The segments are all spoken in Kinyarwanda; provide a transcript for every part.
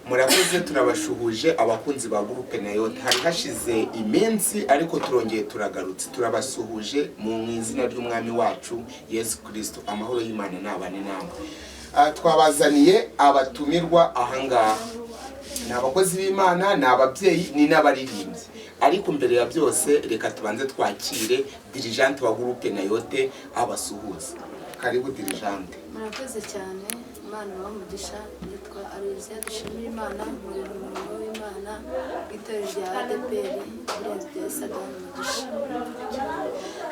murakoze turabashuhuje abakunzi ba groupe Nayote. Hari hashize iminsi ariko turongeye turagarutse, turabasuhuje mu izina ry'umwami wacu Yesu Kristo. Amahoro y'Imana nabane namwe. Twabazaniye abatumirwa ahangaha, ni abakozi b'Imana, ni ababyeyi, ni n'abaririmbyi. Ariko mbere ya byose reka tubanze twakire dirigente wa groupe Nayote abasuhuza. Karibu dirigente. Murakoze cyane. Imana bamugisha, yitwa Aloysia dushimira Imana muri umurimo w'Imana itorero rya ADPR rya Sadam mugisha.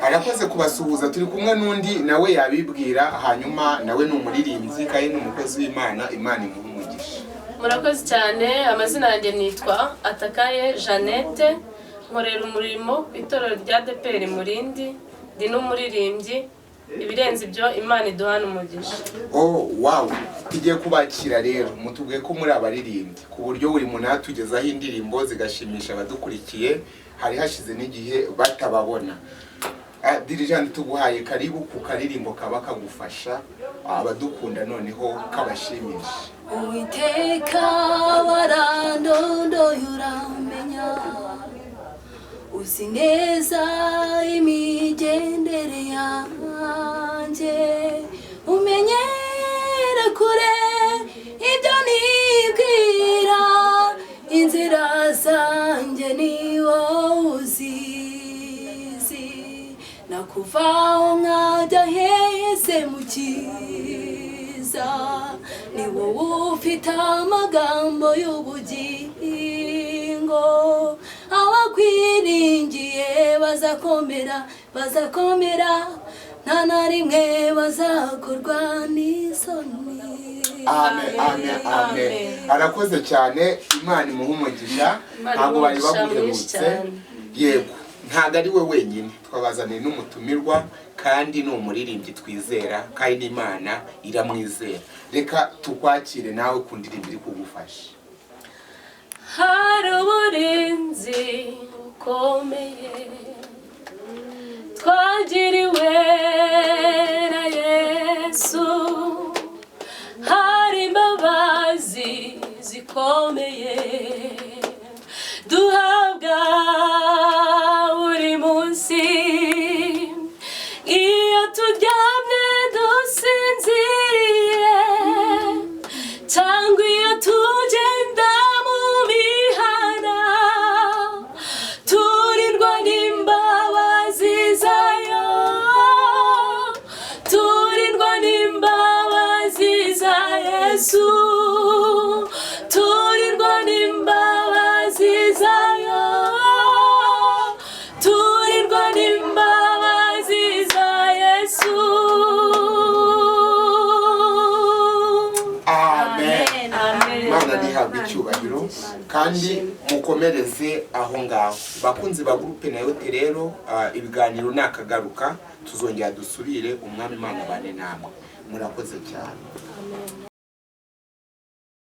Arakoze kubasuhuza, turi kumwe n'undi nawe yabibwira, hanyuma nawe ni umuririmbyi kandi ni umukozi w'Imana, Imana imuhe umugisha. Murakoze cyane, amazina yanjye nitwa Atakaye Jeannette, nkorera umurimo itorero rya ADPR Murindi, ndi n'umuririmbyi. Ibirenze ibyo Imana iduhana umugisha. Oh wow, tugiye kubakira rero, mutubwiye ko muri abaririmbyi ku buryo buri muntu atugezaho indirimbo zigashimisha abadukurikiye, hari hashize n'igihe batababona. Dirigente tuguhaye karibu ku karirimbo kaba kagufasha abadukunda noneho kabashimisha. Uwiteka warandondoye uramenya, uzi neza imigendere yanjye, umenyera kure ibyo nibwira, inzira zanjye ni wowe uzizi, nakuvaho nkajya hese mu cyiza, ni wowe ufite amagambo y'ubugingo, abakwiringiye bazakomera nta na rimwe bazakorwa n'isoni. Amen, amen, amen. Arakoze cyane, Imana imuhe umugisha. Ntabwo bari baguhemutse. Yego, ntabwo ari we wenyine, twabazaniye n'umutumirwa kandi ni umuririmbyi twizera kandi Imana iramwizera. Reka tukwakire nawe ku ndirimbo iri kugufasha. Hari uburinzi ukomeye twagiriwe na Yesu, hari imbabazi zikomeye duhabwa buri munsi, iyo turyamye dusinziriye cyangwa iyo tugenda mu mihana, turirwa n'imbabazi zayo, turirwa n'imbabazi za Yesu, turirwa n'imbabazi zayo, turirwa n'imbabazi za Yesu. Amen. Mana nihabwe icyubahiro kandi mukomereze aho ngaho. Bakunzi ba groupe Nayote rero, ibiganiro nakagaruka tuzongera dusubire, umwami Imana bane namwe. Murakoze cyane.